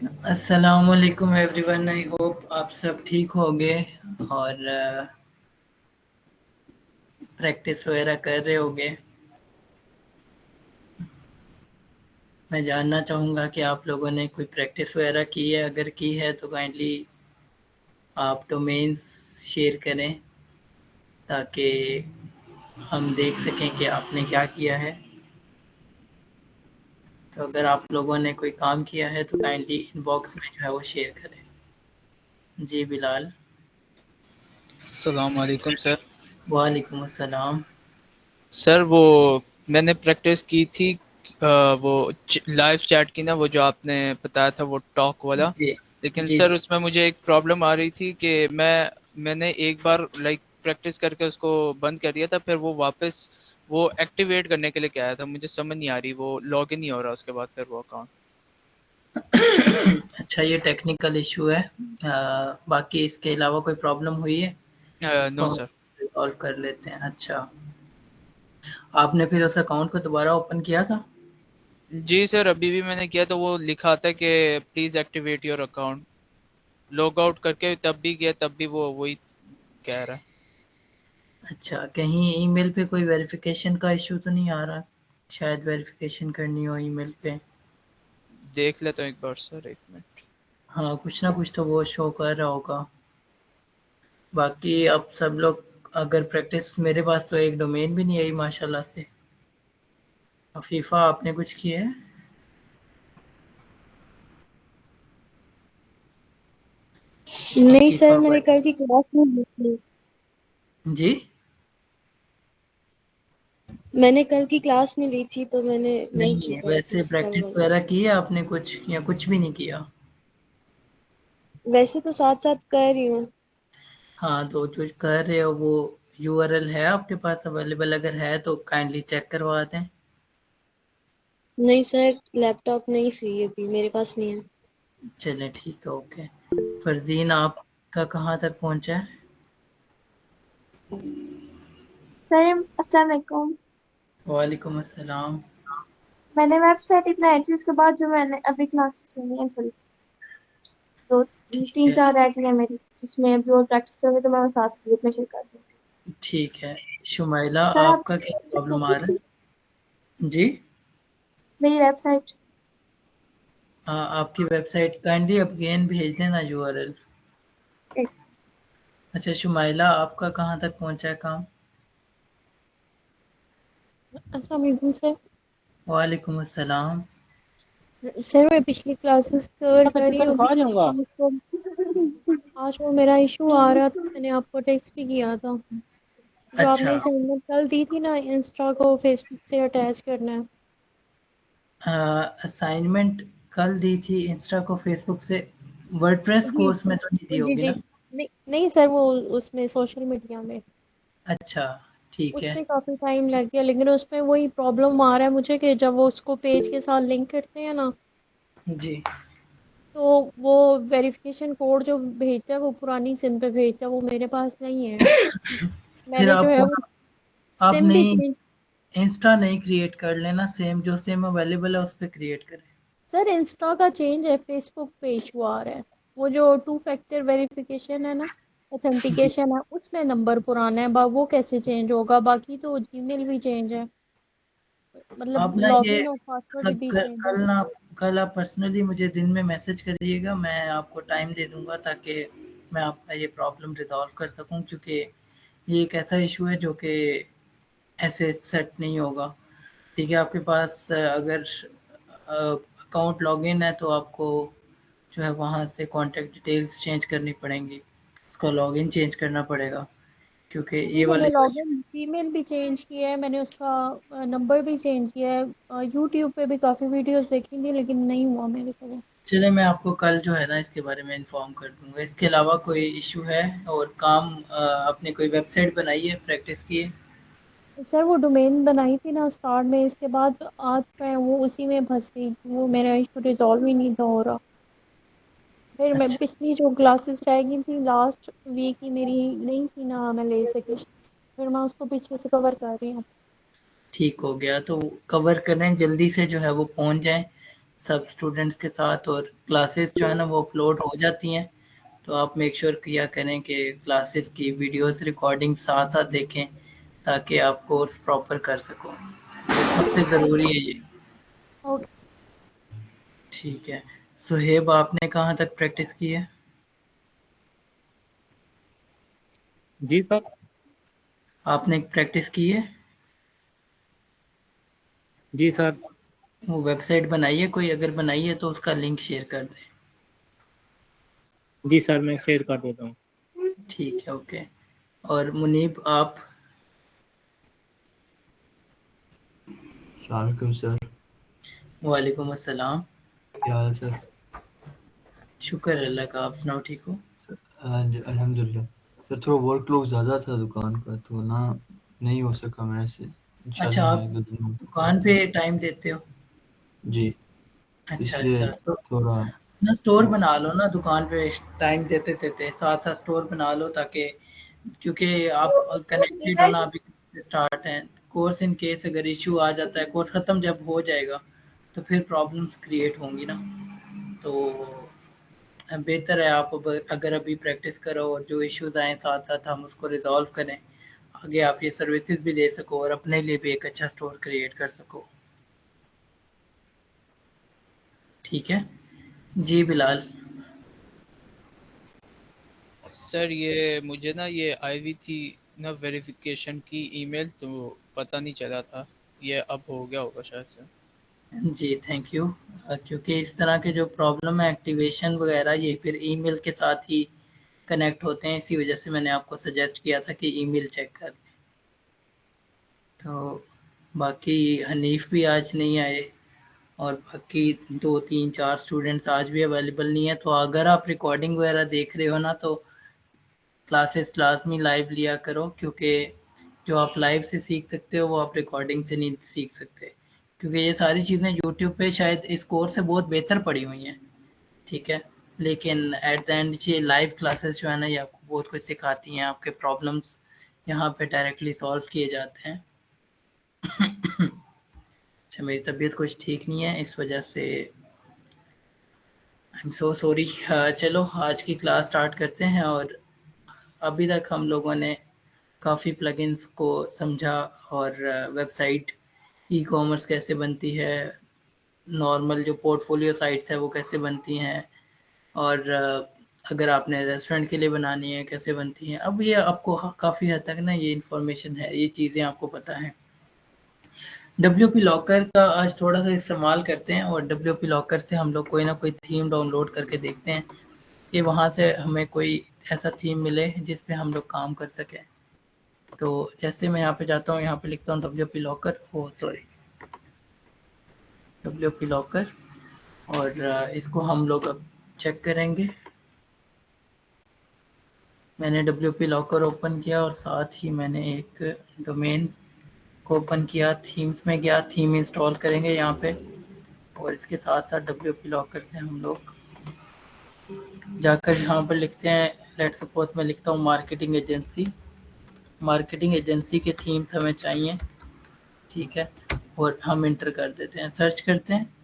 अस्सलामुअलैकुम everyone. I hope आप सब ठीक होंगे और प्रैक्टिस वगैरह कर रहे होंगे। मैं जानना चाहूँगा कि आप लोगों ने कोई प्रैक्टिस वगैरह की है। अगर की है तो काइंडली आप डोमेन्स शेयर करें ताकि हम देख सकें कि आपने क्या किया है। तो अगर आप लोगों ने कोई काम किया है तो काइंडली इनबॉक्स में जो है वो शेयर करें। जी बिलाल। अस्सलाम वालेकुम सर। वालेकुम अस्सलाम। सर वो मैंने प्रैक्टिस की थी वो लाइव चैट की ना, वो जो आपने बताया था वो टॉक वाला। जी लेकिन जी सर जी। उसमें मुझे एक प्रॉब्लम आ रही थी कि मैंने एक बार प्रैक्टिस करके उसको बंद कर दिया था, फिर वो वापस वो एक्टिवेट करने के लिए क्या आया था, मुझे समझ नहीं आ रही, वो लॉग इन नहीं हो रहा उसके बाद फिर वो अकाउंट। अच्छा, ये टेक्निकल इशू है। बाकी इसके अलावा कोई प्रॉब्लम हुई है? नो इसको हम सर। सॉल्व कर लेते हैं। अच्छा, आपने फिर उस अकाउंट को दोबारा ओपन किया था? जी सर, अभी भी मैंने किया तो वो लिखा था कि please activate your account. Log out करके तब भी किया, तब भी वो वही कह रहा है। अच्छा, कहीं ईमेल पे कोई वेरिफिकेशन का इशू तो नहीं आ रहा? शायद वेरिफिकेशन करनी हो ईमेल पे। देख लेता हूँ एक बार सर, एक मिनट। हाँ, कुछ ना कुछ तो वो शो कर रहा होगा। बाकी अब सब लोग अगर प्रैक्टिस, मेरे पास तो एक डोमेन भी नहीं आई माशाल्लाह से। अफीफा, आपने कुछ किया है? नहीं अफीफा सर, मैंने भाई। कल की क्लास नहीं ली थी। जी। मैंने कल की क्लास नहीं ली थी तो मैंने नहीं की नहीं, वैसे प्रैक्टिस कल प्रैक्टिस वाली। वगैरह की है आपने कुछ या कुछ भी नहीं किया? वैसे तो साथ साथ कर रही हूँ। हाँ, तो जो कर रहे हो वो यूआरएल है आपके पास अवेलेबल? अगर है तो काइंडली चेक करवा दें। नहीं सर, लैपटॉप नहीं फ्री अभी मेरे पास नहीं है। चलें ठीक है, ओके। फरजीन, आपका कहाँ तक पहुँचा है? सर अस्सलाम वालेकुम। वालेकुम अस्सलाम। मैंने वेबसाइट ही बनाई थी, उसके बाद जो मैंने अभी क्लासेस लेनी है थोड़ी सी, दो ठीक तीन है, चार रह गई है मेरी, जिसमें अभी और प्रैक्टिस करूंगी तो मैं वो साथ ग्रुप में शेयर कर दूंगी। ठीक है। शुमाइला, सर आप आपका क्या चेक कर प्रॉब्लम आ रहा सकते हैं है? जी। मेरी वेबसाइट। हाँ, आपकी वेबसाइट काइंडली अगेन भेज देना यूआरएल। अच्छा शुमाइला, आपका कहाँ तक पहुँचा है काम? अस्सलाम वालेकुम सर। वालेकुम अस्सलाम। सर मैं पिछली क्लासेस कवर कर रही चिकन हूँ अभी। खा जाऊंगा। आज वो मेरा इशू आ रहा था, मैंने आपको टेक्स्ट भी किया था। जो अच्छा, आपने असाइनमेंट कल दी थी ना, इंस्टा को फेसबुक से अटैच करना है। असाइनमेंट कल दी थी इंस्टा को फेसबुक से? वर्डप्रेस जी कोर्स में तो नहीं दी जी होगी जी। ना? नहीं नहीं सर, वो उसमें सोशल मीडिया में, अच्छा, ठीक है। उसमें काफ़ी टाइम लग गया, लेकिन उसमें वही प्रॉब्लम आ रहा है मुझे कि जब वो उसको पेज के साथ लिंक करते हैं ना, जी। तो वो वेरिफिकेशन कोड जो भेजता है वो पुरानी सिम पे भेजता है, वो मेरे पास नहीं है। फिर मैंने जो है आपको वो ना, आप सिम भी नई चेंज। इंस्टा नहीं क्रिएट कर लेना, सेम जो सिम अवेलेबल है उस पर क्रिएट करें। सर इंस्टा का चेंज है, फेसबुक पे इशू आ रहा है। वो जो टू फैक्टर वेरिफिकेशन है ना, जी। ऑथेंटिकेशन है, उसमें नंबर पुराना है, वो कैसे चेंज होगा? बाकी तो जीमेल भी चेंज है, मतलब आप ना ये लॉगिन और पासवर्ड मतलब भी चेंज है। कल आप पर्सनली मुझे दिन में मैसेज करिएगा, मैं आपको टाइम दे दूंगा ताकि मैं आपका ये प्रॉब्लम रिजॉल्व कर सकूं, क्योंकि ये एक ऐसा इशू है जो कि ऐसे सेट नहीं होगा। ठीक है, आपके पास अगर अकाउंट लॉगिन है तो आपको जो है वहाँ से कॉन्टैक्ट डिटेल्स चेंज करनी पड़ेंगी, उसका लॉगिन चेंज करना पड़ेगा, क्योंकि जी ये वाले मैंने जो इशू। लॉगिन जीमेल भी चेंज किया है, मैंने उसका नंबर भी चेंज किया है, यूट्यूब पे भी काफ़ी वीडियोस देखी थी लेकिन नहीं हुआ मेरे से वो। चलिए, मैं आपको कल जो है ना इसके बारे में इन्फॉर्म कर दूंगा। इसके अलावा कोई इशू है? और काम आपने कोई वेबसाइट बनाई है, प्रैक्टिस की है? सर वो डोमेन बनाई थी ना स्टार्ट में, इसके बाद आज मैं वो उसी में फंस गई, वो मेरा इशू रिजॉल्व ही नहीं था हो रहा। फिर मैं अच्छा, पिछली जो क्लासेस रह गई थी लास्ट वीक की मेरी नहीं थी ना, मैं ले सकी, फिर मैं उसको पीछे से कवर कर रही हूँ। ठीक हो गया तो कवर करें, जल्दी से जो है वो पहुंच जाएं। सब स्टूडेंट्स के साथ, और क्लासेस जो है ना वो अपलोड हो जाती हैं। तो आप मेक श्योर किया करें कि क्लासेस की वीडियोस रिकॉर्डिंग साथ साथ देखें ताकि आप कोर्स प्रॉपर कर सको। सबसे ज़रूरी है ये। ओके। ठीक है। सुहेब, आपने कहाँ तक प्रैक्टिस की है? जी सर। आपने प्रैक्टिस की है? जी सर। वो वेबसाइट बनाई है कोई? अगर बनाई है तो उसका लिंक शेयर कर दें। जी सर, मैं शेयर कर देता हूँ। ठीक है, ओके। और मुनीब, आप? सलाम सर। वालेकुम अस्सलाम। क्या हाल है सर? शुक्र अल्लाह का, आप सुनाओ, ठीक हो? सर अल्हम्दुलिल्लाह। सर थोड़ा वर्कलोड ज़्यादा था दुकान का, तो ना नहीं हो सका मेरे से। अच्छा, इंशाल्लाह मैं आप अगले दिन दुकान पे टाइम देते हो? जी, तो अच्छा इसलिए अच्छा, तो थोड़ा ना स्टोर बना लो ना, दुकान पे टाइम देते देते साथ साथ स्टोर बना लो, ताकि क्योंकि आप कनेक्टेड हो ना, अभी स्टार्ट है कोर्स। इन केस अगर इशू आ जाता है, कोर्स ख़त्म जब हो जाएगा तो फिर प्रॉब्लम्स क्रिएट होंगी ना। तो बेहतर है आप अगर अभी प्रैक्टिस करो, और जो इश्यूज आए साथ साथ हम उसको रिजॉल्व करें, आगे आप ये सर्विसेज भी दे सको और अपने लिए भी एक अच्छा स्टोर क्रिएट कर सको। ठीक है जी बिलाल। सर ये मुझे ना ये आई हुई थी ना वेरिफिकेशन की ईमेल, तो पता नहीं चला था, ये अब हो गया होगा शायद से। जी थैंक यू। क्योंकि इस तरह के जो प्रॉब्लम है एक्टिवेशन वगैरह, ये फिर ईमेल के साथ ही कनेक्ट होते हैं, इसी वजह से मैंने आपको सजेस्ट किया था कि ईमेल चेक कर लें। तो बाकी हनीफ भी आज नहीं आए, और बाकी 2 3 4 स्टूडेंट्स आज भी अवेलेबल नहीं है। तो अगर आप रिकॉर्डिंग वगैरह देख रहे हो ना, तो क्लासेस लाजमी लाइव लिया करो, क्योंकि जो आप लाइव से सीख सकते हो वो आप रिकॉर्डिंग से नहीं सीख सकते। क्योंकि ये सारी चीज़ें यूट्यूब पे शायद इस कोर्स से बहुत बेहतर पड़ी हुई हैं, ठीक है, लेकिन एट द एंड ये लाइव क्लासेस जो है ना, ये आपको बहुत कुछ सिखाती हैं। आपके प्रॉब्लम्स यहाँ पे डायरेक्टली सॉल्व किए जाते हैं। अच्छा, मेरी तबीयत कुछ ठीक नहीं है, इस वजह से आई एम सो सॉरी। चलो आज की क्लास स्टार्ट करते हैं। और अभी तक हम लोगों ने काफ़ी प्लगइन्स को समझा, और वेबसाइट ई कॉमर्स कैसे बनती है, नॉर्मल जो पोर्टफोलियो साइट्स है वो कैसे बनती हैं, और अगर आपने रेस्टोरेंट के लिए बनानी है कैसे बनती हैं। अब ये आपको काफ़ी हद तक ना ये इन्फॉर्मेशन है, ये चीज़ें आपको पता हैं। WP लॉकर का आज थोड़ा सा इस्तेमाल करते हैं, और WP लॉकर से हम लोग कोई ना कोई थीम डाउनलोड करके देखते हैं कि वहाँ से हमें कोई ऐसा थीम मिले जिस पे हम लोग काम कर सकें। तो जैसे मैं यहाँ पे जाता हूँ, यहाँ पे लिखता हूँ WP लॉकर, ओ सॉरी WP लॉकर, और इसको हम लोग अब चेक करेंगे। मैंने WP लॉकर ओपन किया, और साथ ही मैंने एक डोमेन को ओपन किया, थीम्स में गया, थीम इंस्टॉल करेंगे यहाँ पे, और इसके साथ साथ WP लॉकर से हम लोग जाकर यहाँ पर लिखते हैं, लेट्स सपोज मैं लिखता हूँ मार्केटिंग एजेंसी। मार्केटिंग एजेंसी के थीम्स हमें चाहिए, ठीक है, और हम इंटर कर देते हैं, सर्च करते हैं।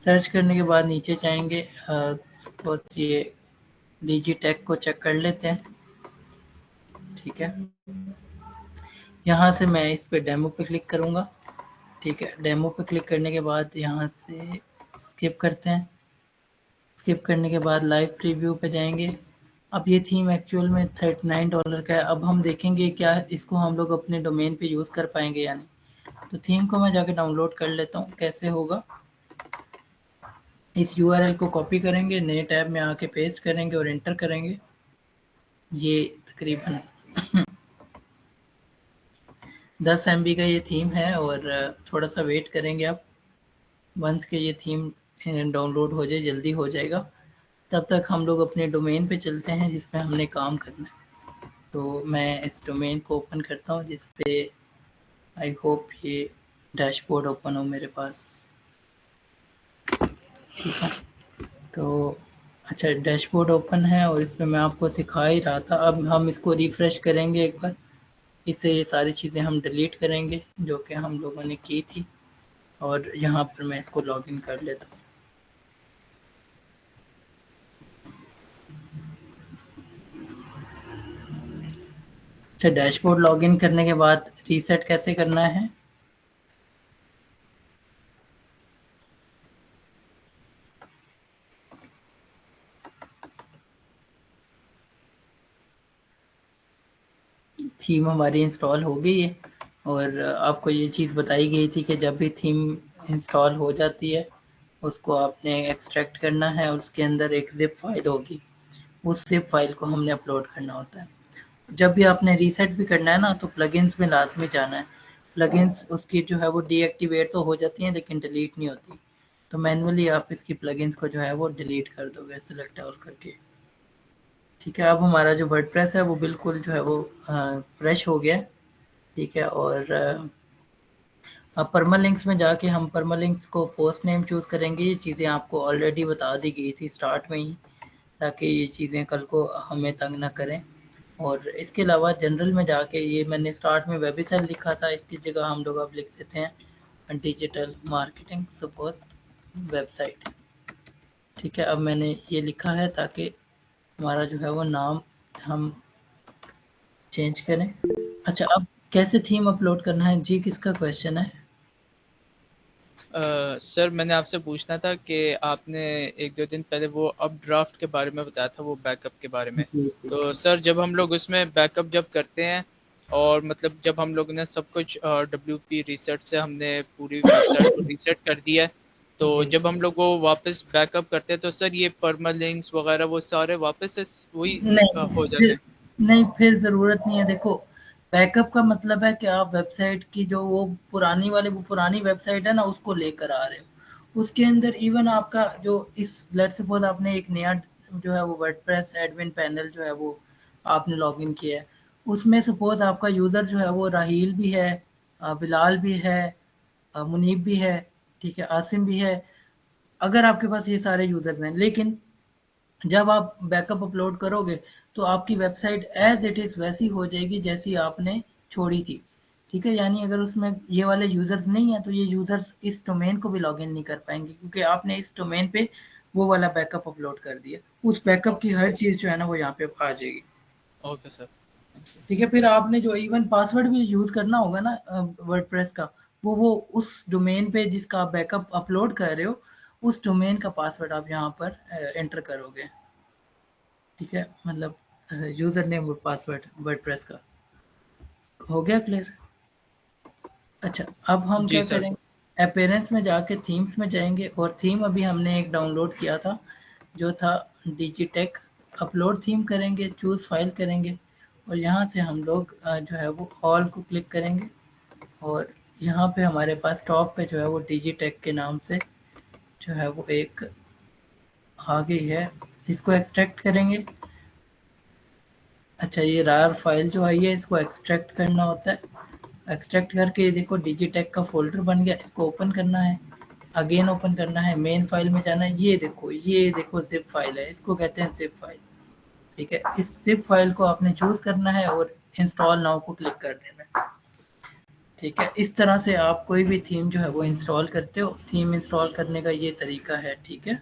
सर्च करने के बाद नीचे जाएंगे, सपोज ये डिजिटेक को चेक कर लेते हैं, ठीक है। यहाँ से मैं इस पे डेमो पे क्लिक करूँगा, ठीक है। डेमो पे क्लिक करने के बाद यहाँ से स्किप करते हैं। स्किप करने के बाद लाइव प्रीव्यू पे जाएंगे। अब ये थीम एक्चुअल में $39 का है। अब हम देखेंगे क्या इसको हम लोग अपने डोमेन पे यूज़ कर पाएंगे या नहीं। तो थीम को मैं जाके डाउनलोड कर लेता हूँ। कैसे होगा, इस URL को कॉपी करेंगे, नए टैब में आके पेस्ट करेंगे और एंटर करेंगे। ये तकरीबन 10 MB का ये थीम है, और थोड़ा सा वेट करेंगे आप। वंस के ये थीम डाउनलोड हो जाए, जल्दी हो जाएगा। तब तक हम लोग अपने डोमेन पे चलते हैं जिस पे हमने काम करना है। तो मैं इस डोमेन को ओपन करता हूँ जिस पे आई होप ये डैशबोर्ड ओपन हो मेरे पास, ठीक है। तो अच्छा, डैशबोर्ड ओपन है, और इस पे मैं आपको सिखा ही रहा था। अब हम इसको रिफ़्रेश करेंगे एक बार, इससे ये सारी चीज़ें हम डिलीट करेंगे जो कि हम लोगों ने की थी, और यहाँ पर मैं इसको लॉगिन कर लेता हूँ। अच्छा, डैशबोर्ड लॉगिन करने के बाद रीसेट कैसे करना है? थीम हमारी इंस्टॉल हो गई है और आपको ये चीज़ बताई गई थी कि जब भी थीम इंस्टॉल हो जाती है उसको आपने एक्सट्रैक्ट करना है और उसके अंदर एक ज़िप फाइल होगी, उस ज़िप फाइल को हमने अपलोड करना होता है। जब भी आपने रीसेट भी करना है ना तो प्लगइन्स में लाजमी जाना है। प्लगइन्स उसकी जो है वो डीएक्टिवेट तो हो जाती हैं लेकिन डिलीट नहीं होती, तो मैनुअली आप इसकी प्लगइन्स को जो है वो डिलीट कर दोगे सिलेक्ट ऑल करके। ठीक है, अब हमारा जो वर्डप्रेस है वो बिल्कुल जो है वो फ्रेश हो गया। ठीक है, और अब परमालिंक्स में जाके हम परमालिंक्स को पोस्ट नेम चूज़ करेंगे। ये चीज़ें आपको ऑलरेडी बता दी गई थी स्टार्ट में ही, ताकि ये चीज़ें कल को हमें तंग ना करें। और इसके अलावा जनरल में जाके ये मैंने स्टार्ट में वेबसाइट लिखा था, इसकी जगह हम लोग अब लिख देते हैं डिजिटल मार्केटिंग सपोर्ट वेबसाइट। ठीक है, अब मैंने ये लिखा है ताकि हमारा जो है वो नाम हम चेंज करें। अच्छा, अब कैसे थीम अपलोड करना है जी, किसका क्वेश्चन है? सर मैंने आपसे पूछना था कि आपने एक दो दिन पहले वो अप ड्राफ्ट के बारे में बताया था, वो बैकअप के बारे में। जी जी तो सर जब हम लोग उसमें बैकअप जब करते हैं और मतलब जब हम लोग ने सब कुछ WP रीसेट से हमने पूरी वेबसाइट को रीसेट कर दिया है, तो जी जब हम लोग वो वापस बैकअप करते हैं तो सर ये परमालिंक्स वगैरह वो सारे वापस से वही हो जाते फिर हैं। नहीं, फिर ज़रूरत नहीं है। देखो, बैकअप का मतलब है कि आप वेबसाइट की जो वो पुरानी वेबसाइट है ना उसको लेकर आ रहे हो। उसके अंदर इवन आपका जो इस लेट्स सपोज आपने एक नया जो है वो वर्डप्रेस एडमिन पैनल जो है वो आपने लॉगिन किया है, उसमें सपोज आपका यूज़र जो है वो राहील भी है, बिलाल भी है, मुनीब भी है, ठीक है, आसिम भी है। अगर आपके पास ये सारे यूज़र्स हैं, लेकिन जब आप बैकअप अपलोड करोगे तो आपकी वेबसाइट एज इट इज़ वैसी हो जाएगी जैसी आपने छोड़ी थी। ठीक है, यानी अगर उसमें ये वाले यूज़र्स नहीं है तो ये यूज़र्स इस डोमेन को भी लॉगिन नहीं कर पाएंगे, क्योंकि आपने इस डोमेन पे वो वाला बैकअप अपलोड कर दिया। उस बैकअप की हर चीज़ जो है ना वो यहाँ पे आ जाएगी। Okay sir, thank you. ठीक है, फिर आपने जो इवन पासवर्ड भी यूज़ करना होगा ना वर्डप्रेस का, वो उस डोमेन पे जिसका आप बैकअप अपलोड कर रहे हो उस डोमेन का पासवर्ड आप यहाँ पर एंटर करोगे। ठीक है, मतलब यूजर नेम और पासवर्ड वर्डप्रेस का हो गया क्लियर? अच्छा, अब हम जी क्या सर। करेंगे, अपीयरेंस में जाके थीम्स में जाएंगे और थीम अभी हमने एक डाउनलोड किया था जो था डिजिटेक। अपलोड थीम करेंगे, चूज फाइल करेंगे और यहाँ से हम लोग जो है वो ऑल को क्लिक करेंगे और यहाँ पे हमारे पास टॉप पे जो है वो डिजिटेक के नाम से जो है वो एक आ गई है, इसको एक्सट्रैक्ट करेंगे। अच्छा, ये रार फाइल जो आई है इसको एक्सट्रैक्ट करना होता है। एक्सट्रैक्ट करके ये देखो डिजिटेक का फोल्डर बन गया, इसको ओपन करना है, अगेन ओपन करना है, मेन फाइल में जाना है। ये देखो जिप फाइल है, इसको कहते हैं जिप फाइल। ठीक है, इस जिप फाइल को आपने चूज करना है और इंस्टॉल नाउ को क्लिक कर देना है। ठीक है, इस तरह से आप कोई भी थीम जो है वो इंस्टॉल करते हो। थीम इंस्टॉल करने का ये तरीका है। ठीक है,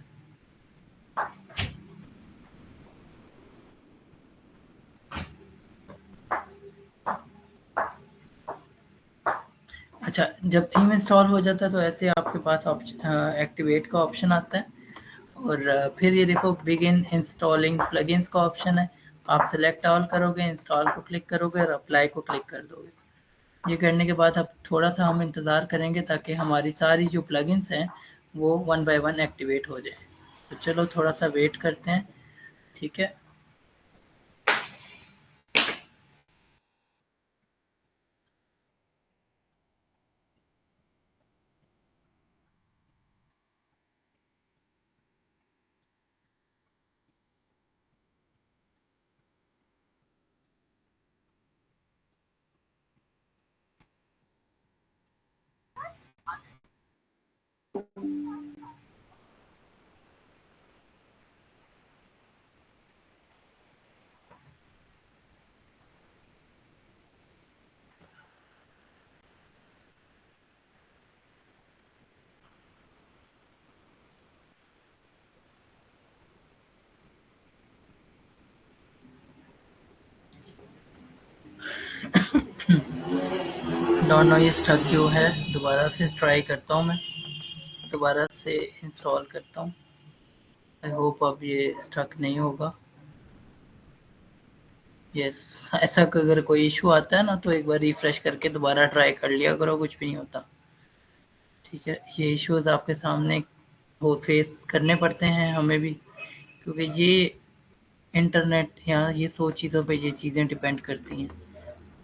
अच्छा, जब थीम इंस्टॉल हो जाता है तो ऐसे आपके पास एक्टिवेट का ऑप्शन आता है और फिर ये देखो बिगिन इंस्टॉलिंग प्लगइन्स का ऑप्शन है। आप सिलेक्ट ऑल करोगे, इंस्टॉल को क्लिक करोगे और अप्लाई को क्लिक कर दोगे। ये करने के बाद अब थोड़ा सा हम इंतज़ार करेंगे ताकि हमारी सारी जो प्लगइन्स हैं वो वन बाय वन एक्टिवेट हो जाए। तो चलो थोड़ा सा वेट करते हैं। ठीक है, डोंट नो ये स्टक क्यों है, दोबारा से ट्राई करता हूँ मैं, दोबारा से इंस्टॉल करता हूँ। आई होप अब ये स्टक नहीं होगा। यस, ऐसा अगर कोई इशू आता है ना तो एक बार रिफ्रेश करके दोबारा ट्राई कर लिया करो, कुछ भी नहीं होता। ठीक है, ये इश्यूज आपके सामने वो फेस करने पड़ते हैं हमें भी, क्योंकि ये इंटरनेट या ये 100 चीज़ों पे ये चीज़ें डिपेंड करती हैं।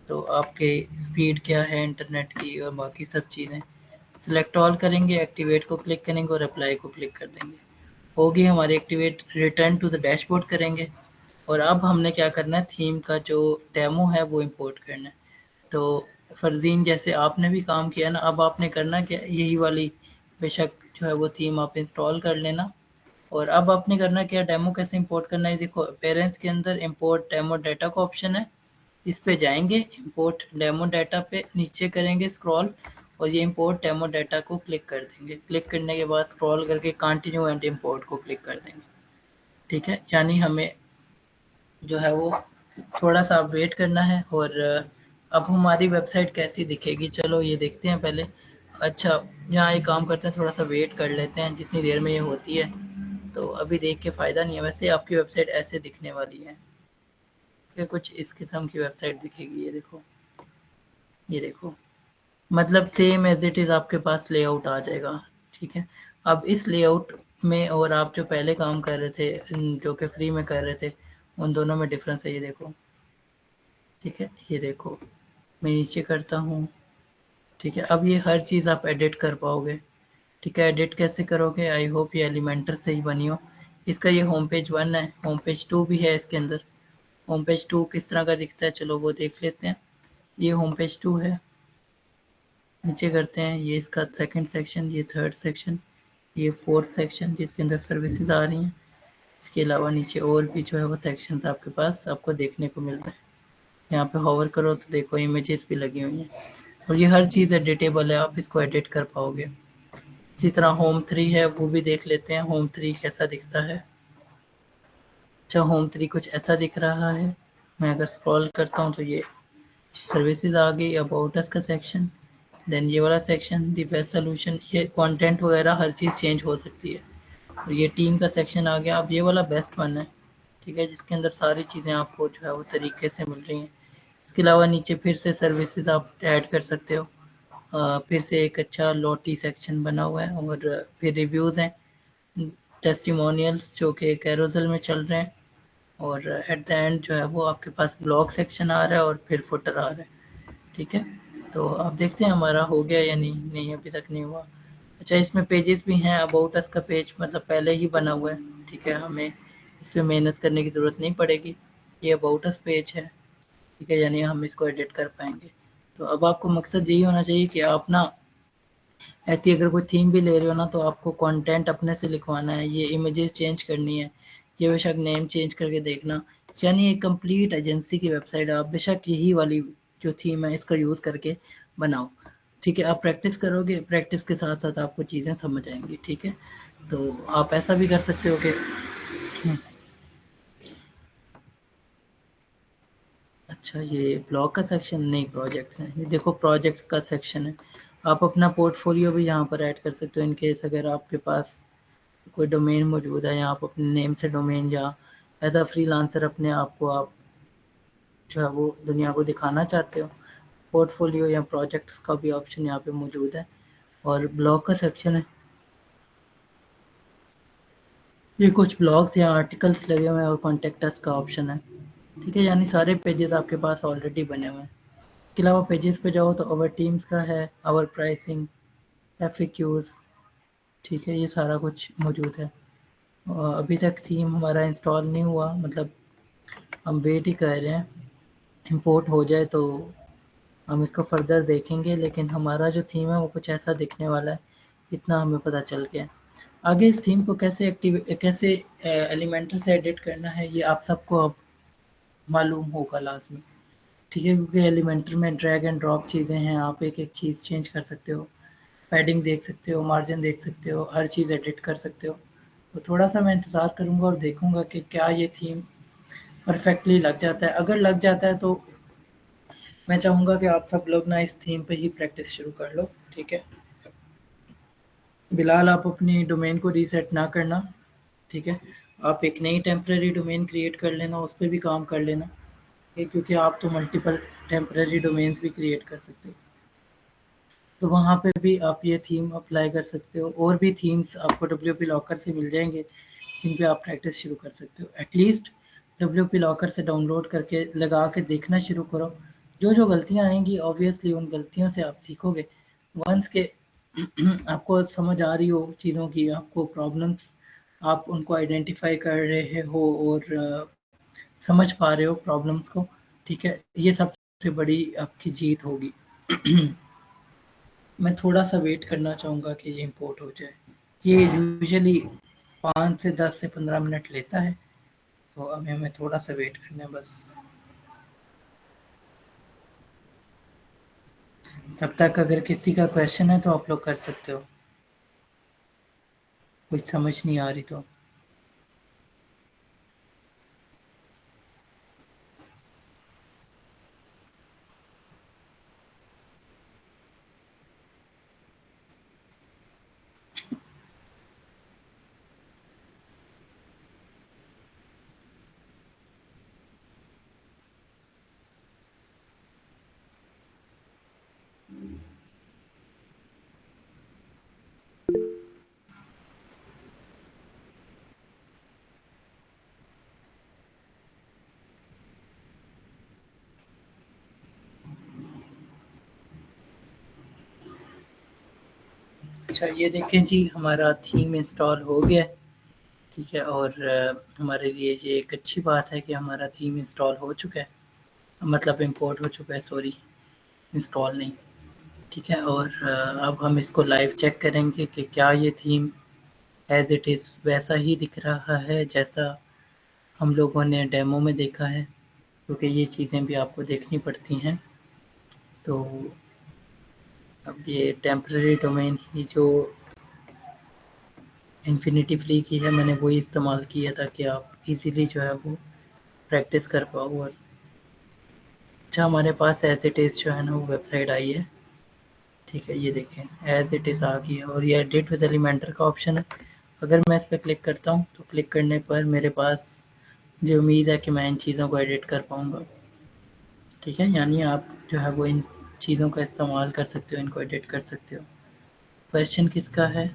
तो आपके स्पीड क्या है इंटरनेट की और बाकी सब चीज़ें। सिलेक्ट ऑल करेंगे, एक्टिवेट को क्लिक करेंगे और अप्लाई को क्लिक कर देंगे, होगी हमारी activate. Return to the dashboard करेंगे और अब हमने क्या करना है, थीम का जो डेमो है वो इंपोर्ट करना है। तो फरजीन जैसे आपने भी काम किया ना, अब आपने करना क्या, यही वाली बेशक जो है वो थीम आप इंस्टॉल कर लेना। और अब आपने करना क्या, डेमो कैसे इंपोर्ट करना है। देखो पेरेंट्स के अंदर इंपोर्ट डेमो डाटा का ऑप्शन है, इस पे जाएंगे, इंपोर्ट डेमो डाटा पे नीचे करेंगे स्क्रॉल और ये इंपोर्ट डेमो डाटा को क्लिक कर देंगे। क्लिक करने के बाद स्क्रॉल करके कंटिन्यू एंड इंपोर्ट को क्लिक कर देंगे। ठीक है, यानी हमें जो है वो थोड़ा सा वेट करना है। और अब हमारी वेबसाइट कैसी दिखेगी चलो ये देखते हैं पहले। अच्छा, यहाँ एक काम करते हैं, थोड़ा सा वेट कर लेते हैं जितनी देर में ये होती है, तो अभी देख के फ़ायदा नहीं है। वैसे आपकी वेबसाइट ऐसे दिखने वाली है कि कुछ इस किस्म की वेबसाइट दिखेगी। ये देखो, ये देखो, मतलब सेम एज इट इज़ आपके पास लेआउट आ जाएगा। ठीक है, अब इस लेआउट में और आप जो पहले काम कर रहे थे, जो कि फ्री में कर रहे थे, उन दोनों में डिफरेंस है। ये देखो, ठीक है, ये देखो, मैं नीचे करता हूँ। ठीक है, अब ये हर चीज़ आप एडिट कर पाओगे। ठीक है, एडिट कैसे करोगे, आई होप ये एलिमेंटर से ही बनी हो। इसका ये होम पेज 1 है, होम पेज 2 भी है इसके अंदर। होम पेज 2 किस तरह का दिखता है चलो वो देख लेते हैं। ये होम पेज 2 है, नीचे करते हैं, ये इसका सेकंड सेक्शन, ये थर्ड सेक्शन, ये फोर्थ सेक्शन जिसके अंदर सर्विसेज आ रही हैं। इसके अलावा नीचे और भी जो है वो सेक्शंस आपके पास आपको देखने को मिल रहा है। यहाँ पे होवर करो तो देखो इमेजेस भी लगी हुई हैं और ये हर चीज़ एडिटेबल है, आप इसको एडिट कर पाओगे। इसी तरह होम 3 है, वो भी देख लेते हैं होम 3 कैसा दिखता है। अच्छा, होम 3 कुछ ऐसा दिख रहा है। मैं अगर स्क्रॉल करता हूँ तो ये सर्विसेज आ गई, अबाउट अस का सेक्शन, देन ये वाला सेक्शन दी बेस्ट सोल्यूशन, ये कंटेंट वगैरह हर चीज़ चेंज हो सकती है। और ये टीम का सेक्शन आ गया। अब ये वाला बेस्ट वन है, ठीक है, जिसके अंदर सारी चीज़ें आपको जो है वो तरीके से मिल रही हैं। इसके अलावा नीचे फिर से सर्विसेज आप ऐड कर सकते हो। फिर से एक अच्छा लोटी सेक्शन बना हुआ है और फिर रिव्यूज़ हैं, टेस्टिमोनियल्स जो कि कैरोसेल में चल रहे हैं। और एट द एंड जो है वो आपके पास ब्लॉग सेक्शन आ रहा है और फिर फुटर आ रहा है। ठीक है, तो आप देखते हैं हमारा हो गया या नहीं। नहीं, अभी तक नहीं हुआ। अच्छा, इसमें पेजेस भी हैं, अबाउट अस का पेज मतलब पहले ही बना हुआ है। ठीक है, हमें इस पर मेहनत करने की ज़रूरत नहीं पड़ेगी। ये अबाउट अस पेज है, ठीक है, यानी हम इसको एडिट कर पाएंगे। तो अब आपको मकसद यही होना चाहिए कि आप ना ऐसी अगर कोई थीम भी ले रहे हो ना तो आपको कंटेंट अपने से लिखवाना है, ये इमेजेस चेंज करनी है, ये बेशक नेम चेंज करके देखना। यानी एक कंप्लीट एजेंसी की वेबसाइट आप बेशक यही वाली जो थीम है इसका यूज़ करके बनाओ। ठीक है, आप प्रैक्टिस करोगे, प्रैक्टिस के साथ साथ आपको चीज़ें समझ आएंगी। ठीक है, तो आप ऐसा भी कर सकते हो कि अच्छा, ये ब्लॉग का सेक्शन नहीं, प्रोजेक्ट्स हैं। ये देखो प्रोजेक्ट्स का सेक्शन है, आप अपना पोर्टफोलियो भी यहाँ पर ऐड कर सकते हो इन केस अगर आपके पास कोई डोमेन मौजूद है या आप अपने नेम से डोमेन या एज अ फ्रीलांसर अपने आप को आप जो है वो दुनिया को दिखाना चाहते हो। पोर्टफोलियो या प्रोजेक्ट्स का भी ऑप्शन यहाँ पे मौजूद है और ब्लॉग का सेक्शन है। ये कुछ ब्लॉग्स या आर्टिकल्स लगे हुए हैं और कॉन्टेक्ट अस का ऑप्शन है। ठीक है, यानी सारे पेजेस आपके पास ऑलरेडी बने हुए हैं। इसके अलावा पेजेस पे जाओ तो अवर टीम्स का है, अवर प्राइसिंग, एफएक्यूज, ठीक है, ये सारा कुछ मौजूद है। अभी तक थीम हमारा इंस्टॉल नहीं हुआ, मतलब हम वेट ही कर रहे हैं, इंपोर्ट हो जाए तो हम इसको फर्दर देखेंगे। लेकिन हमारा जो थीम है वो कुछ ऐसा दिखने वाला है, इतना हमें पता चल गया। आगे इस थीम को कैसे एलिमेंटर से एडिट करना है ये आप सबको अब मालूम होगा लाजमी। ठीक है, क्योंकि एलिमेंटर में ड्रैग एंड ड्रॉप चीज़ें हैं, आप एक एक चीज़ चेंज कर सकते हो, पैडिंग देख सकते हो, मार्जिन देख सकते हो, हर चीज़ एडिट कर सकते हो। तो थोड़ा सा मैं इंतज़ार करूँगा और देखूँगा कि क्या ये थीम परफेक्टली लग जाता है। अगर लग जाता है तो मैं चाहूँगा कि आप सब लोग ना इस थीम पे ही प्रैक्टिस शुरू कर लो, ठीक है। बिलाल आप अपनी डोमेन को रीसेट ना करना, ठीक है। आप एक नई टेम्परेरी डोमेन क्रिएट कर लेना, उस पर भी काम कर लेना, क्योंकि आप तो मल्टीपल टेम्परेरी डोमेन्स भी क्रिएट कर सकते हो, तो वहाँ पे भी आप ये थीम अप्लाई कर सकते हो। और भी थीम्स आपको WP लॉकर से मिल जाएंगे जिन पे आप प्रैक्टिस शुरू कर सकते हो। एटलीस्ट WP लॉकर से डाउनलोड करके लगा के देखना शुरू करो। जो जो गलतियाँ आएंगी ऑब्वियसली उन गलतियों से आप सीखोगे। वंस के आपको समझ आ रही हो चीज़ों की, आपको प्रॉब्लम्स आप उनको आइडेंटिफाई कर रहे हो और समझ पा रहे हो प्रॉब्लम्स को, ठीक है, ये सबसे बड़ी आपकी जीत होगी। मैं थोड़ा सा वेट करना चाहूँगा कि ये इंपोर्ट हो जाए। ये यूजुअली 5 से 10 से 15 मिनट लेता है, तो अभी हमें थोड़ा सा वेट करना है बस। तब तक अगर किसी का क्वेश्चन है तो आप लोग कर सकते हो, कुछ समझ नहीं आ रही तो। अच्छा ये देखें जी, हमारा थीम इंस्टॉल हो गया है, ठीक है। और हमारे लिए ये एक अच्छी बात है कि हमारा थीम इंस्टॉल हो चुका है, मतलब इंपोर्ट हो चुका है, सॉरी इंस्टॉल नहीं, ठीक है। और अब हम इसको लाइव चेक करेंगे कि क्या ये थीम एज इट इज़ वैसा ही दिख रहा है जैसा हम लोगों ने डेमो में देखा है, क्योंकि ये चीज़ें भी आपको देखनी पड़ती हैं। तो अब ये टेम्परेरी डोमेन ही जो इन्फिनिटी फ्री की है, मैंने वही इस्तेमाल किया ताकि आप इजीली जो है वो प्रैक्टिस कर पाओ। और अच्छा हमारे पास एज इट इज़ जो है ना वो वेबसाइट आई है, ठीक है। ये देखें एज इट इज़ आ गई है और ये एडिट विद एलिमेंटर का ऑप्शन है। अगर मैं इस पर क्लिक करता हूँ तो क्लिक करने पर मेरे पास जो उम्मीद है कि मैं इन चीज़ों को एडिट कर पाऊँगा, ठीक है। यानी आप जो है वो इन चीज़ों का इस्तेमाल कर सकते हो, इनको एडिट कर सकते हो। क्वेश्चन किसका है?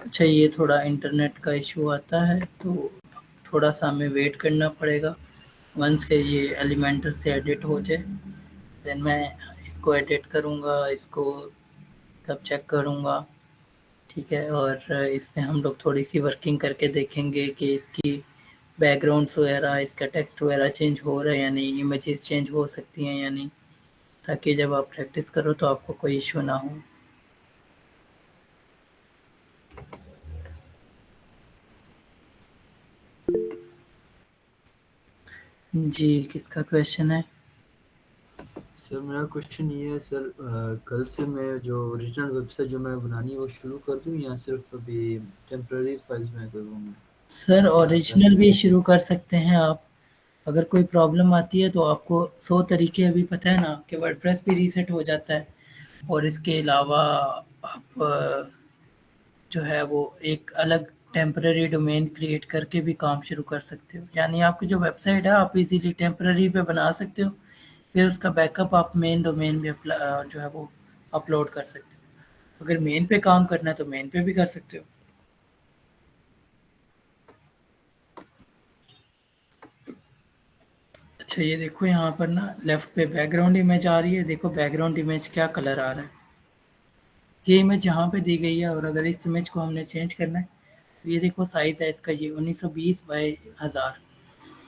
अच्छा ये थोड़ा इंटरनेट का इशू आता है, तो थोड़ा सा हमें वेट करना पड़ेगा। वंस के ये एलिमेंटर से एडिट हो जाए देन मैं इसको एडिट करूँगा, इसको तब चेक करूँगा, ठीक है। और इसमें हम लोग थोड़ी सी वर्किंग करके देखेंगे कि इसकी बैकग्राउंड्स वगैरह, इसका टेक्स्ट वगैरह चेंज हो रहा है या नहीं, इमेजेस चेंज हो सकती हैं या नहीं, ताकि जब आप प्रैक्टिस करो तो आपको कोई इशू ना हो। जी किसका क्वेश्चन है? सर मेरा क्वेश्चन ये है सर, कल से मैं जो ओरिजिनल वेबसाइट जो मैं बनानी है वो शुरू कर दूं या सिर्फ अभी टेम्पररी फाइल्स में करूँ मैं? सर ओरिजिनल भी शुरू कर सकते हैं आप। अगर कोई प्रॉब्लम आती है तो आपको 100 तरीके अभी पता है ना कि वर्डप्रेस भी रीसेट हो जाता है। और इसके अलावा आप जो है वो एक अलग टेम्पररी डोमेन क्रिएट करके भी काम शुरू कर सकते हो। यानी आपकी जो वेबसाइट है आप इजीली टेम्पररी पे बना सकते हो, फिर उसका बैकअप आप मेन डोमेन में जो है वो अपलोड कर सकते हो। अगर मेन पे काम करना है तो मेन पे भी कर सकते हो। अच्छा ये देखो यहाँ पर ना लेफ्ट पे बैकग्राउंड इमेज आ रही है, देखो बैकग्राउंड इमेज क्या कलर आ रहा है। ये इमेज यहाँ पे दी गई है और अगर इस इमेज को हमने चेंज करना है तो ये देखो साइज़ है इसका ये 1920 बाय 1000,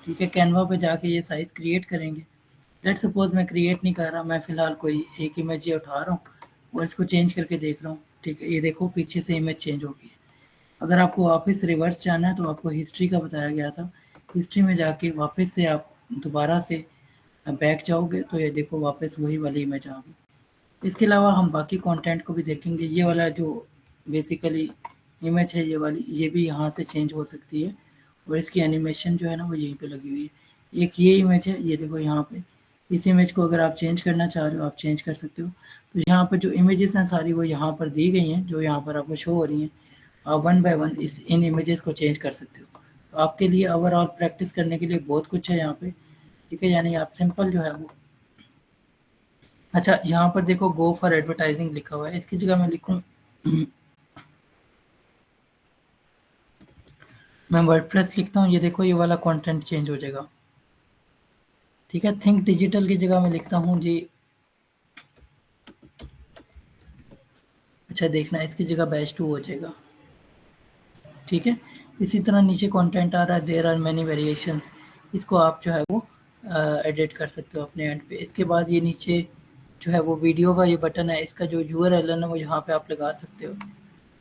ठीक है। कैनवा पे जाके ये साइज़ क्रिएट करेंगे। लेट्स सपोज मैं क्रिएट नहीं कर रहा, मैं फ़िलहाल कोई एक इमेज ही उठा रहा हूँ और इसको चेंज करके देख रहा हूँ। ठीक है, ये देखो पीछे से इमेज चेंज हो गई है। अगर आपको वापस रिवर्स जाना है तो आपको हिस्ट्री का बताया गया था, हिस्ट्री में जाके वापस से आप दोबारा से बैक जाओगे तो ये देखो वापस वही वाली इमेज आ गई। इसके अलावा हम बाकी कंटेंट को भी देखेंगे। ये वाला जो बेसिकली इमेज है ये वाली, ये भी यहाँ से चेंज हो सकती है और इसकी एनिमेशन जो है ना वो यहीं पे लगी हुई है। एक ये इमेज है, ये देखो यहाँ पे, इस इमेज को अगर आप चेंज करना चाह रहे हो आप चेंज कर सकते हो। तो यहाँ पर जो इमेजेस हैं सारी वो यहाँ पर दी गई हैं, जो यहाँ पर आपको शो हो रही हैं। आप one by one in images को चेंज कर सकते हो। तो आपके लिए ओवरऑल प्रैक्टिस करने के लिए बहुत कुछ है यहाँ पे। ठीक है, यानी आप सिंपल जो है वो, अच्छा यहाँ पर देखो गो फॉर एडवर्टाइजिंग लिखा हुआ है, इसकी जगह मैं लिखूँ मैं वर्डप्रेस लिखता हूँ, ये देखो ये वाला कंटेंट चेंज हो जाएगा। ठीक है, थिंक डिजिटल की जगह मैं लिखता हूँ जी, अच्छा देखना इसकी जगह बैच 2 हो जाएगा। ठीक है, इसी तरह नीचे कंटेंट आ रहा है देयर आर मेनी वेरिएशन, इसको आप जो है वो एडिट कर सकते हो अपने एंड पे। इसके बाद ये नीचे जो है वो वीडियो का ये बटन है, इसका जो URL है ना वो यहाँ पे आप लगा सकते हो।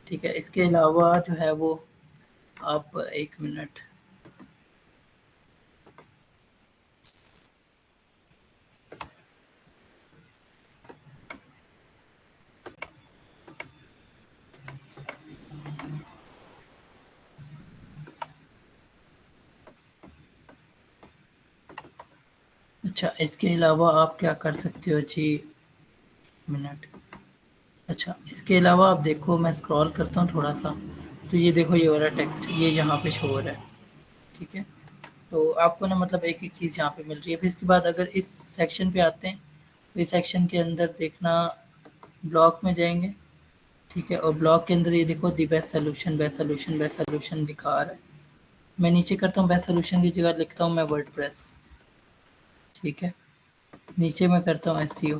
ठीक है, इसके अलावा जो है वो आप एक मिनट, अच्छा इसके अलावा आप क्या कर सकते हो जी, मिनट, अच्छा इसके अलावा आप देखो मैं स्क्रॉल करता हूँ थोड़ा सा, तो ये देखो ये वाला टेक्स्ट ये यहाँ पे शो हो रहा है। ठीक है, तो आपको ना मतलब एक एक चीज़ यहाँ पे मिल रही है। फिर इसके बाद अगर इस सेक्शन पे आते हैं तो इस सेक्शन के अंदर देखना ब्लॉक में जाएंगे। ठीक है, और ब्लॉक के अंदर ये देखो the best solution best solution best solution दिखा रहा है। मैं नीचे करता हूँ बेस्ट सोल्यूशन की जगह लिखता हूँ मैं वर्डप्रेस। ठीक है, नीचे मैं करता हूँ SEO,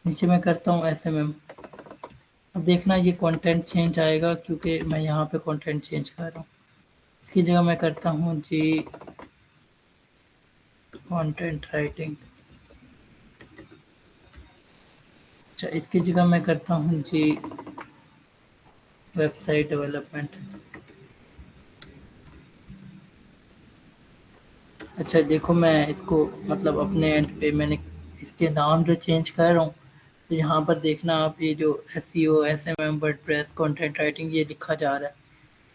नीचे मैं करता हूँ SMM। अब देखना ये कंटेंट चेंज आएगा क्योंकि मैं यहाँ पे कंटेंट चेंज कर रहा हूँ। इसकी जगह मैं करता हूँ जी कंटेंट राइटिंग, अच्छा इसकी जगह मैं करता हूँ जी वेबसाइट डेवलपमेंट। अच्छा देखो मैं इसको मतलब अपने एंड पे मैंने इसके नाम जो चेंज कर रहा हूँ, तो यहाँ पर देखना आप ये जो SEO SMM WordPress content writing ये लिखा जा रहा है।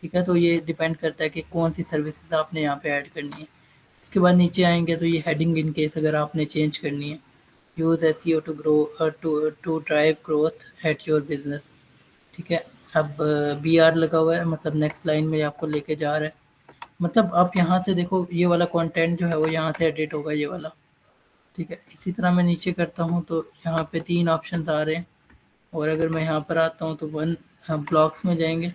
ठीक है, तो ये डिपेंड करता है कि कौन सी सर्विसेज आपने यहाँ पे ऐड करनी है। इसके बाद नीचे आएंगे तो ये हेडिंग इन केस अगर आपने चेंज करनी है, use SEO to grow to drive growth at your business. ठीक है, अब BR लगा हुआ है मतलब नेक्स्ट लाइन में आपको लेके जा रहा है। मतलब आप यहाँ से देखो ये वाला कंटेंट जो है वो यहाँ से एडिट होगा ये वाला। ठीक है, इसी तरह मैं नीचे करता हूँ तो यहाँ पे 3 ऑप्शन आ रहे हैं, और अगर मैं यहाँ पर आता हूँ तो ब्लॉक्स में जाएंगे,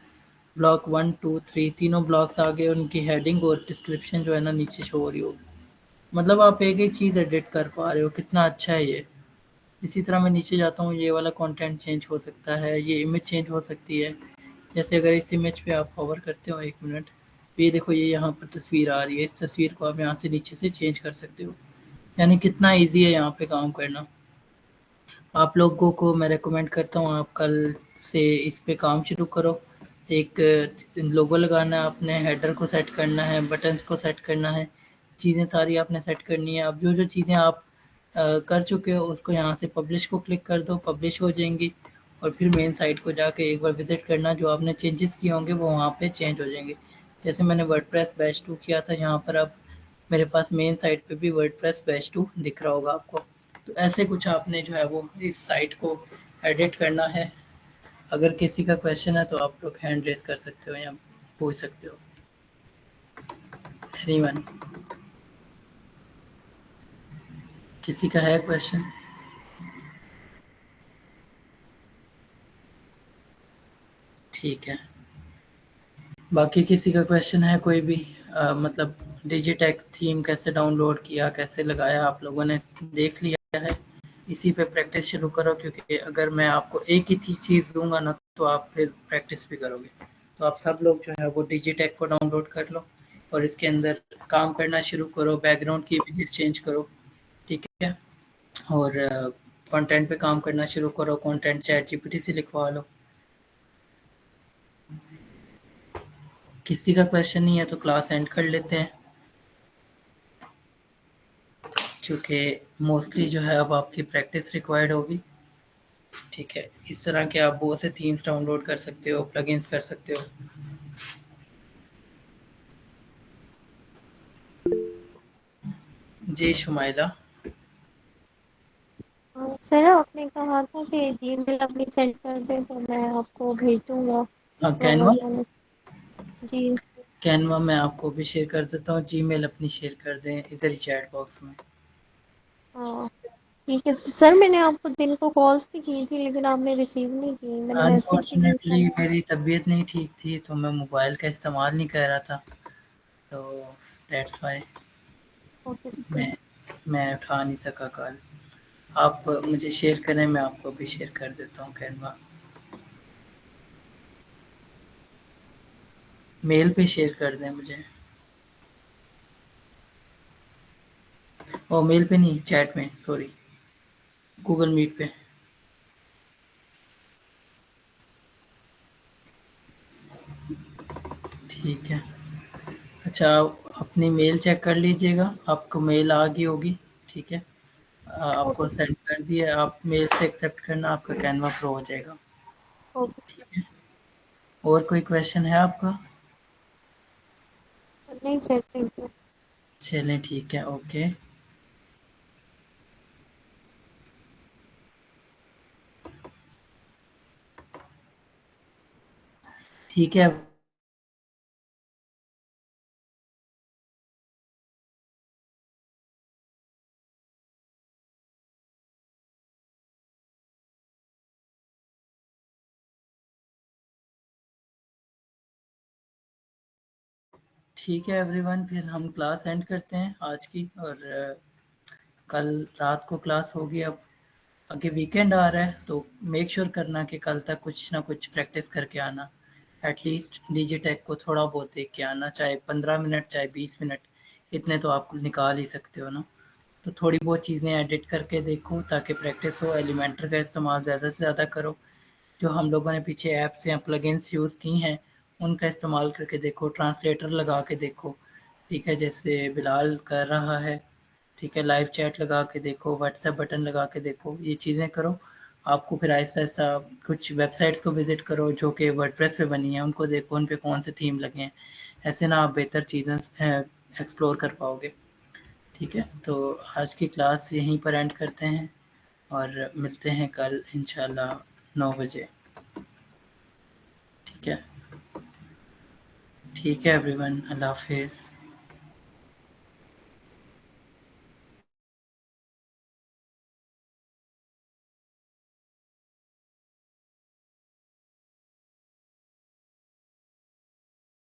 ब्लॉक 1 2 3 तीनों ब्लॉक्स आ गए, उनकी हेडिंग और डिस्क्रिप्शन जो है ना नीचे शो हो रही होगी। मतलब आप एक एक चीज़ एडिट कर पा रहे हो, कितना अच्छा है ये। इसी तरह मैं नीचे जाता हूँ, ये वाला कंटेंट चेंज हो सकता है, ये इमेज चेंज हो सकती है। जैसे अगर इस इमेज पे आप होवर करते हो एक मिनट, तो ये देखो ये यहाँ पर तस्वीर आ रही है, इस तस्वीर को आप यहाँ से नीचे से चेंज कर सकते हो। यानी कितना ईजी है यहाँ पे काम करना। आप लोगों को मैं रेकमेंड करता हूँ आप कल से इस पे काम शुरू करो। एक लोगो लगाना है, आपने हेडर को सेट करना है, बटन्स को सेट करना है, चीज़ें सारी आपने सेट करनी है। अब जो जो चीज़ें आप कर चुके हो उसको यहाँ से पब्लिश को क्लिक कर दो, पब्लिश हो जाएंगी। और फिर मेन साइट को जाके एक बार विजिट करना, जो आपने चेंजेस किए होंगे वो वहाँ पे चेंज हो जाएंगे। जैसे मैंने वर्डप्रेस बैच 2 किया था, यहाँ पर अब मेरे पास मेन साइट पे भी वर्डप्रेस बैच 2 दिख रहा होगा आपको। तो ऐसे कुछ आपने जो है वो इस साइट को एडिट करना है। अगर किसी का क्वेश्चन है तो आप लोग हैंड रेज कर सकते हो या पूछ सकते हो। एनीवन, किसी का है क्वेश्चन? ठीक है, बाकी किसी का क्वेश्चन है कोई भी? मतलब डिजिटेक थीम कैसे डाउनलोड किया, कैसे लगाया, आप लोगों ने देख लिया है। इसी पे प्रैक्टिस शुरू करो, क्योंकि अगर मैं आपको एक ही चीज़ दूंगा ना तो आप फिर प्रैक्टिस भी करोगे। तो आप सब लोग जो है वो डिजिटेक को डाउनलोड कर लो और इसके अंदर काम करना शुरू करो, बैकग्राउंड की इमेजेस चेंज करो। ठीक है, और कंटेंट पे काम करना शुरू करो, कंटेंट चैट जीपीटी से लिखवा लो। किसी का क्वेश्चन नहीं है तो क्लास एंड कर लेते हैं, क्योंकि मोस्टली जो है अब आपकी प्रैक्टिस रिक्वायर्ड होगी। ठीक है, इस तरह के आप बहुत से थीम्स डाउनलोड कर सकते हो, प्लगइन्स कर सकते हो। जी शुमाइला। सर आपने कहा था कि जीमेल अपनी सेंड कर दे तो मैं आपको भेज दूंगा। कैनवा, जी कैनवा मैं आपको भी शेयर कर देता हूँ, जीमेल अपनी शेयर कर दें इधर ही चैट बॉक्स में। हाँ ठीक है सर, मैंने आपको दिन को कॉल्स भी की थी लेकिन आपने रिसीव नहीं की, मैंने मैसेज भी किया अनफॉर्चुनेटली था। मेरी तबीयत नहीं ठीक थी तो मैं मोबाइल का इस्तेमाल नहीं कर रहा था, तो दैट्स वाई ओके मैं उठा नहीं सका कॉल। आप मुझे शेयर करें, मैं आपको भी शेयर कर देता हूँ कैनवा। मेल पे शेयर कर दें मुझे, और मेल पे नहीं, चैट में, सॉरी, गूगल मीट पे। ठीक है, अच्छा आप अपनी मेल चेक कर लीजिएगा, आपको मेल आ गई होगी। ठीक है, आपको ओके सेंड कर दिया, आप मेल से एक्सेप्ट करना, आपका कैनवा प्रो हो जाएगा। ओके। ठीक है, और कोई क्वेश्चन है आपका? नहीं सर, थैंक यू। चलें ठीक है, ओके। ठीक है, ठीक है एवरीवन, फिर हम क्लास एंड करते हैं आज की, और कल रात को क्लास होगी। अब आगे वीकेंड आ रहा है तो मेक श्योर करना कि कल तक कुछ ना कुछ प्रैक्टिस करके आना, एटलीस्ट डिजिटेक को थोड़ा बहुत देख के आना, चाहे 15 मिनट चाहे 20 मिनट, इतने तो आप निकाल ही सकते हो ना। तो थोड़ी बहुत चीज़ें एडिट करके देखो ताकि प्रैक्टिस हो। एलिमेंटर का इस्तेमाल ज़्यादा से ज़्यादा करो, जो हम लोगों ने पीछे ऐप्स या प्लगइन्स यूज़ की हैं उनका इस्तेमाल करके देखो, ट्रांसलेटर लगा के देखो। ठीक है, जैसे बिलाल कर रहा है। ठीक है, लाइव चैट लगा के देखो, व्हाट्सएप बटन लगा के देखो, ये चीज़ें करो। आपको फिर ऐसा ऐसा कुछ वेबसाइट्स को विज़िट करो जो कि वर्डप्रेस पे बनी है, उनको देखो उन पे कौन से थीम लगे हैं। ऐसे ना आप बेहतर चीज़ें एक्सप्लोर कर पाओगे। ठीक है, तो आज की क्लास यहीं पर एंड करते हैं और मिलते हैं कल इंशाल्लाह 9 बजे। ठीक है, ठीक है एवरीवन, अल्लाह हाफिज़।